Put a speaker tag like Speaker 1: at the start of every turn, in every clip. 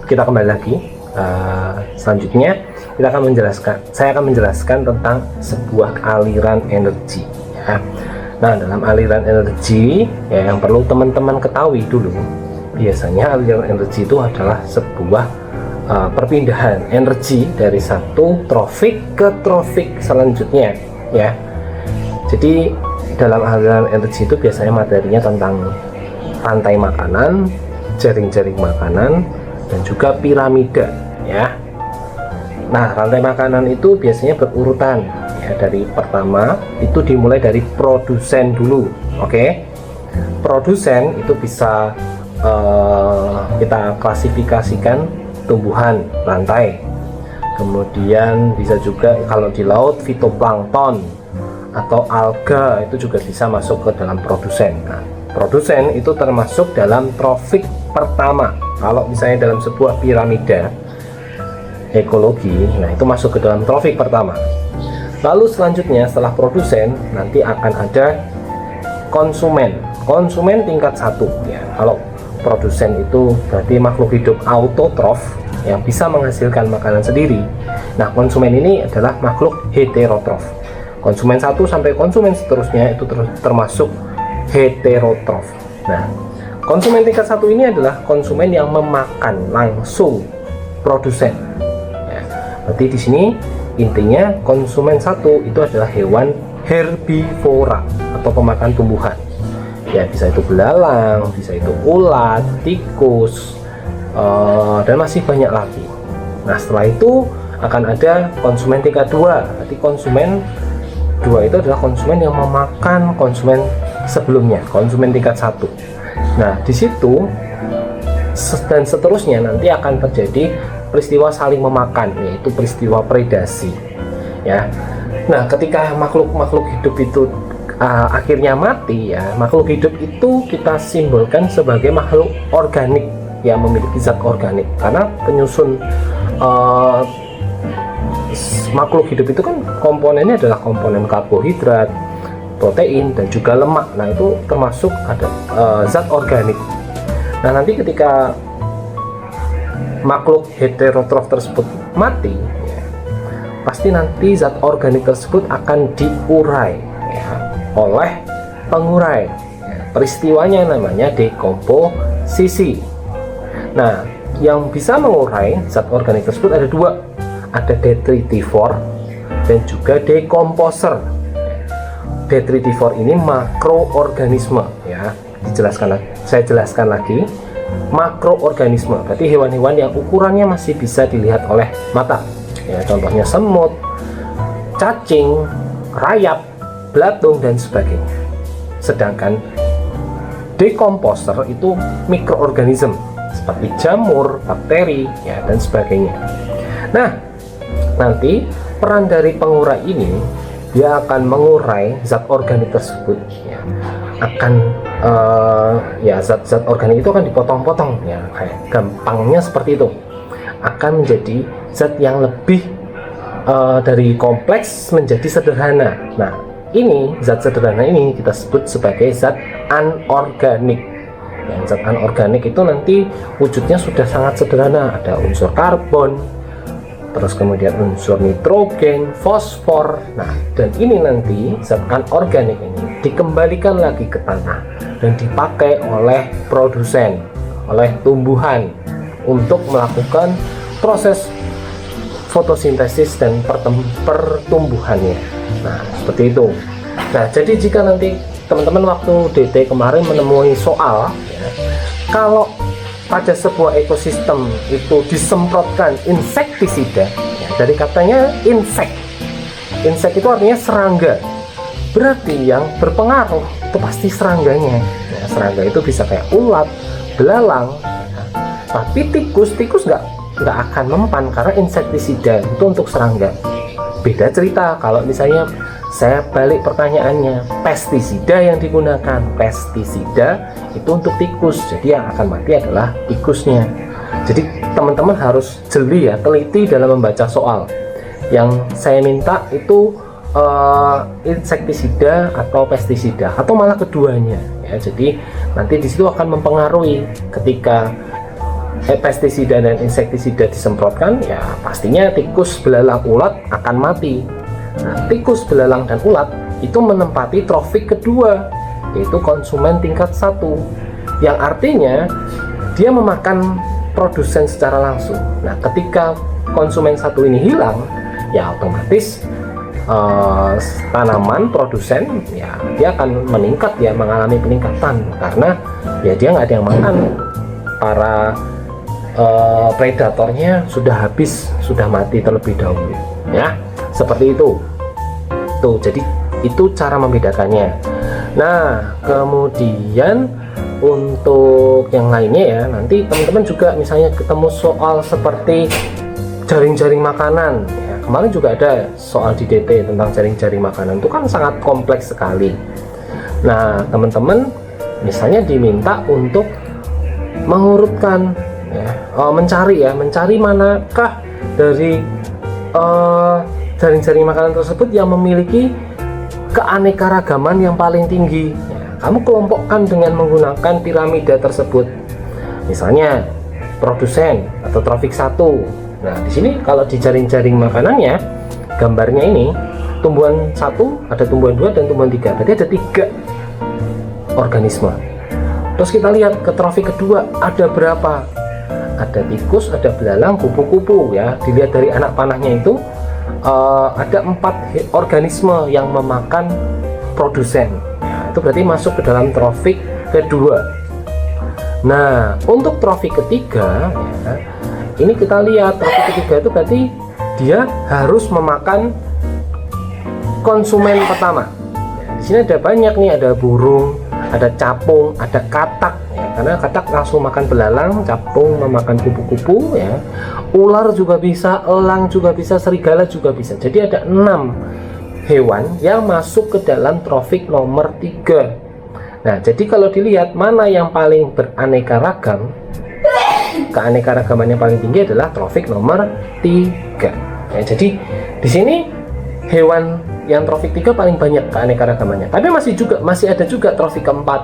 Speaker 1: Kita kembali lagi. Selanjutnya saya akan menjelaskan tentang sebuah aliran energi ya. Nah, dalam aliran energi ya, yang perlu teman-teman ketahui dulu, biasanya aliran energi itu adalah sebuah perpindahan energi dari satu trofik ke trofik selanjutnya ya. Jadi dalam aliran energi itu biasanya materinya tentang rantai makanan, jaring-jaring makanan, dan juga piramida ya. Nah, rantai makanan itu biasanya berurutan ya, dari pertama itu dimulai dari produsen dulu. Oke. Produsen itu bisa kita klasifikasikan tumbuhan rantai. Kemudian bisa juga kalau di laut fitoplankton atau alga itu juga bisa masuk ke dalam produsen. Nah, produsen itu termasuk dalam trofik pertama. Kalau misalnya dalam sebuah piramida ekologi, nah itu masuk ke dalam trofik pertama. Lalu selanjutnya setelah produsen nanti akan ada konsumen tingkat satu ya. Kalau produsen itu berarti makhluk hidup autotrof yang bisa menghasilkan makanan sendiri. Nah, konsumen ini adalah makhluk heterotrof. Konsumen satu sampai konsumen seterusnya itu termasuk heterotrof. Nah, konsumen tingkat satu ini adalah konsumen yang memakan langsung produsen. Berarti di sini intinya konsumen satu itu adalah hewan herbivora atau pemakan tumbuhan. Ya, bisa itu belalang, bisa itu ulat, tikus, dan masih banyak lagi. Nah, setelah itu akan ada konsumen tingkat 2. Berarti konsumen 2 itu adalah konsumen yang memakan konsumen sebelumnya, konsumen tingkat 1. Nah, di situ dan seterusnya nanti akan terjadi peristiwa saling memakan, yaitu peristiwa predasi ya. Nah, ketika makhluk-makhluk hidup itu akhirnya mati ya, makhluk hidup itu kita simbolkan sebagai makhluk organik yang memiliki zat organik, karena penyusun makhluk hidup itu kan komponennya adalah komponen karbohidrat, protein, dan juga lemak. Nah, itu termasuk ada zat organik. Nah, nanti ketika makhluk heterotrof tersebut mati ya, pasti nanti zat organik tersebut akan diurai ya, oleh pengurai ya. Peristiwanya namanya dekomposisi. Nah, yang bisa mengurai zat organik tersebut ada dua, ada detritivor dan juga decomposer. Detritivor ini makroorganisme ya, saya jelaskan lagi. Makroorganisme berarti hewan-hewan yang ukurannya masih bisa dilihat oleh mata ya, contohnya semut, cacing, rayap, belatung, dan sebagainya. Sedangkan decomposer itu mikroorganisme seperti jamur, bakteri ya, dan sebagainya. Nah, nanti peran dari pengurai ini, dia akan mengurai zat organik tersebut ya, akan ya zat-zat organik itu akan dipotong-potong ya, kayak gampangnya seperti itu, akan menjadi zat yang lebih dari kompleks menjadi sederhana. Nah, ini zat sederhana ini kita sebut sebagai zat anorganik. Yang zat anorganik itu nanti wujudnya sudah sangat sederhana, ada unsur karbon, terus kemudian unsur nitrogen, fosfor. Nah, dan ini nanti zat anorganik ini dikembalikan lagi ke tanah dan dipakai oleh produsen, oleh tumbuhan untuk melakukan proses fotosintesis dan pertumbuhannya. Nah, seperti itu. Nah, jadi jika nanti teman-teman waktu DT kemarin menemui soal ya, kalau pada sebuah ekosistem itu disemprotkan insektisida ya, dari katanya insek itu artinya serangga, berarti yang berpengaruh itu pasti serangganya ya. Serangga itu bisa kayak ulat, belalang ya. Tapi tikus nggak akan mempan karena insektisida itu untuk serangga. Beda cerita kalau misalnya saya balik pertanyaannya, pestisida yang digunakan, pestisida itu untuk tikus, jadi yang akan mati adalah tikusnya. Jadi teman-teman harus jeli ya, teliti dalam membaca soal. Yang saya minta itu insektisida atau pestisida atau malah keduanya ya. Jadi nanti di situ akan mempengaruhi ketika pestisida dan insektisida disemprotkan, ya pastinya tikus, belalang, ulat akan mati. Nah, tikus, belalang, dan ulat itu menempati trofik kedua, yaitu konsumen tingkat 1, yang artinya dia memakan produsen secara langsung. Nah, ketika konsumen 1 ini hilang, ya otomatis tanaman produsen ya dia akan meningkat, ya mengalami peningkatan, karena ya dia nggak ada yang makan, para predatornya sudah habis, sudah mati terlebih dahulu, ya seperti itu tuh. Jadi itu cara membedakannya. Nah, kemudian untuk yang lainnya ya, nanti teman-teman juga misalnya ketemu soal seperti jaring-jaring makanan ya, kemarin juga ada soal di DT tentang jaring-jaring makanan, itu kan sangat kompleks sekali. Nah, teman-teman misalnya diminta untuk mengurutkan ya, mencari manakah dari jaring-jaring makanan tersebut yang memiliki keanekaragaman yang paling tinggi. Ya, kamu kelompokkan dengan menggunakan piramida tersebut. Misalnya produsen atau trofik 1. Nah, di sini kalau di jaring-jaring makanannya, gambarnya ini tumbuhan 1, ada tumbuhan 2 dan tumbuhan 3. Berarti ada 3 organisme. Terus kita lihat ke trofik kedua ada berapa? Ada tikus, ada belalang, kupu-kupu ya. Dilihat dari anak panahnya itu ada 4 organisme yang memakan produsen. Ya, itu berarti masuk ke dalam trofik kedua. Nah, untuk trofik ketiga ya, ini kita lihat trofik ketiga itu berarti dia harus memakan konsumen pertama. Ya, di sini ada banyak nih, ada burung, ada capung, ada katak ya, karena katak langsung makan belalang, capung memakan kupu-kupu ya, ular juga bisa, elang juga bisa, serigala juga bisa. Jadi ada 6 hewan yang masuk ke dalam trofik nomor 3. Nah, jadi kalau dilihat mana yang paling beraneka ragam, keanekaragamannya paling tinggi adalah trofik nomor 3 ya. Jadi di sini hewan yang trofik 3 paling banyak keanekaragamannya, tapi masih ada juga trofik keempat.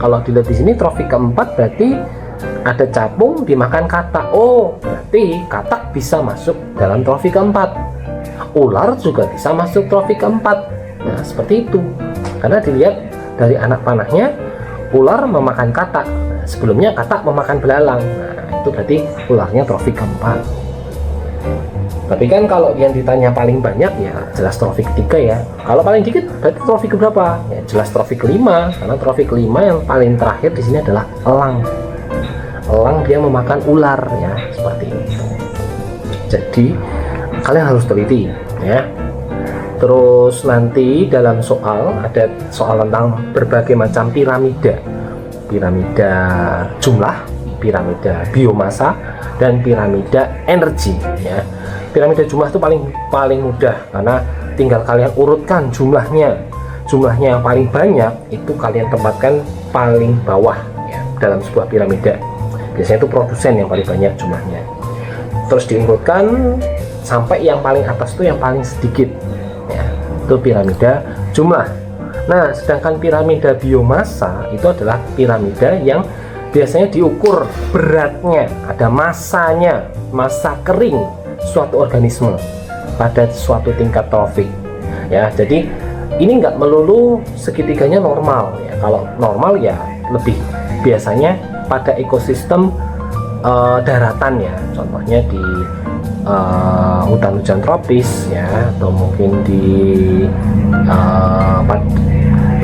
Speaker 1: Kalau dilihat di sini trofik keempat berarti ada capung dimakan katak. Oh, berarti katak bisa masuk dalam trofik keempat. Ular juga bisa masuk trofik keempat. Nah, seperti itu. Karena dilihat dari anak panahnya, ular memakan katak. Nah, sebelumnya katak memakan belalang. Nah, itu berarti ularnya trofik keempat. Tapi kan kalau yang ditanya paling banyak ya jelas trofik 3 ya. Kalau paling dikit berarti trofik berapa? Ya jelas trofik 5, karena trofik 5 yang paling terakhir di sini adalah elang. Elang dia memakan ular ya, seperti itu. Jadi kalian harus teliti ya. Terus nanti dalam soal ada soal tentang berbagai macam piramida. Piramida jumlah, piramida biomasa, dan piramida energi ya. Piramida jumlah itu paling mudah, karena tinggal kalian urutkan jumlahnya yang paling banyak itu kalian tempatkan paling bawah ya, dalam sebuah piramida. Biasanya itu produsen yang paling banyak jumlahnya, terus diurutkan sampai yang paling atas itu yang paling sedikit ya, itu piramida jumlah. Nah, sedangkan piramida biomasa itu adalah piramida yang biasanya diukur beratnya, ada masanya, massa kering suatu organisme pada suatu tingkat trofik ya. Jadi ini nggak melulu segitiganya normal ya. Kalau normal ya lebih biasanya pada ekosistem daratan ya, contohnya di hutan-hujan tropis ya, atau mungkin di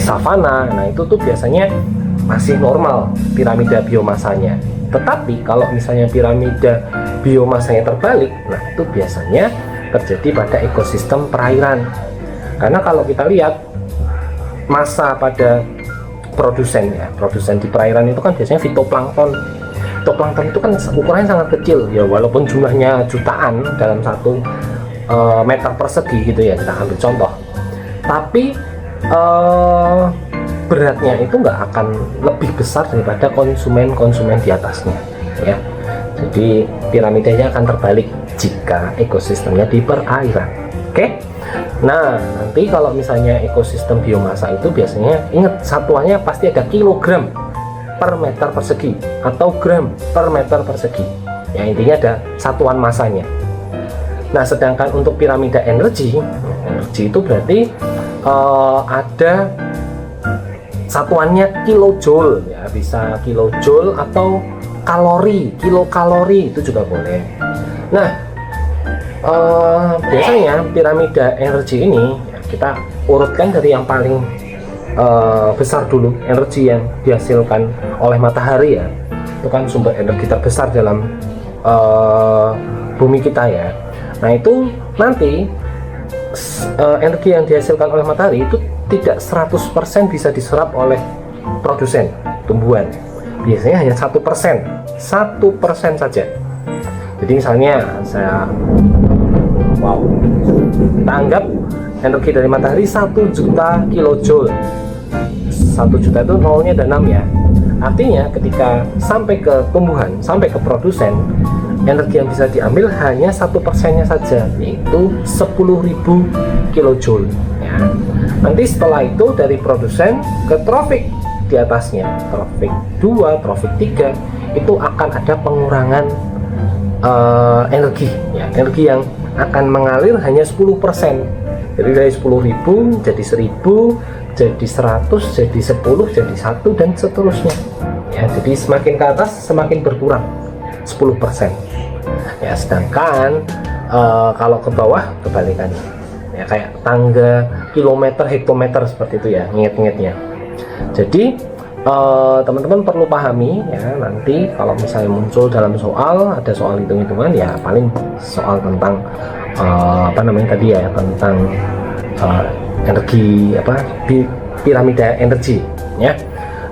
Speaker 1: savana. Nah, itu tuh biasanya masih normal piramida biomasanya. Tetapi kalau misalnya piramida biomasanya terbalik, nah itu biasanya terjadi pada ekosistem perairan. Karena kalau kita lihat massa pada produsen ya, produsen di perairan itu kan biasanya fitoplankton. Fitoplankton itu kan ukurannya sangat kecil ya, walaupun jumlahnya jutaan dalam 1 meter persegi gitu ya, kita ambil contoh. Tapi beratnya itu nggak akan lebih besar daripada konsumen di atasnya ya. Jadi piramidanya akan terbalik jika ekosistemnya di perairan. Oke. Nah, nanti kalau misalnya ekosistem biomasa itu biasanya ingat satuannya pasti ada kilogram per meter persegi atau gram per meter persegi. Ya, intinya ada satuan masanya. Nah, sedangkan untuk piramida energi itu berarti ada satuannya kilojoule, ya bisa kilojoule atau kalori, kilokalori itu juga boleh. Nah, biasanya piramida energi ini ya, kita urutkan dari yang paling besar dulu, energi yang dihasilkan oleh matahari ya, itu kan sumber energi terbesar dalam bumi kita ya. Nah, itu nanti energi yang dihasilkan oleh matahari itu tidak 100% bisa diserap oleh produsen tumbuhan. Biasanya hanya 1% saja. Jadi misalnya kita anggap energi dari matahari 1 juta kilojoule. 1 juta itu nolnya ada 6 ya. Artinya ketika sampai ke tumbuhan, sampai ke produsen, energi yang bisa diambil hanya 1%-nya saja, yaitu 10.000 kilojoule ya. Nanti setelah itu dari produsen ke trofik di atasnya, trofik 2, trofik 3, itu akan ada pengurangan energi ya, energi yang akan mengalir hanya 10%. Jadi dari 10.000 jadi 1.000, jadi 100, jadi 10, jadi 1 dan seterusnya ya. Jadi semakin ke atas semakin berkurang 10% ya. Sedangkan kalau ke bawah kebalikannya ya, kayak tangga kilometer hektometer seperti itu ya, ingat-ingatnya. Jadi teman-teman perlu pahami ya, nanti kalau misalnya muncul dalam soal, ada soal hitung-hitungan ya, paling soal tentang apa namanya tadi ya, tentang energi piramida energi ya.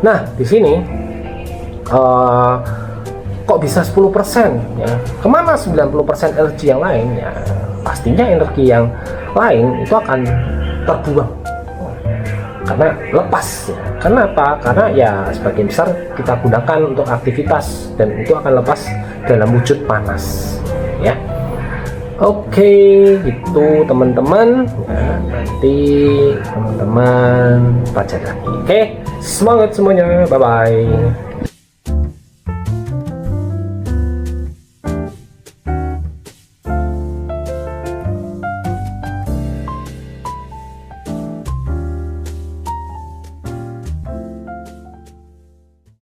Speaker 1: Nah, di sini kok bisa 10% ya, kemana 90% energi yang lain ya? Pastinya energi yang lain itu akan terbuang karena lepas ya. Kenapa? Karena ya sebagian besar kita gunakan untuk aktivitas dan itu akan lepas dalam wujud panas ya. Oke, gitu teman-teman ya, nanti teman-teman baca lagi. Oke, semangat semuanya, bye bye.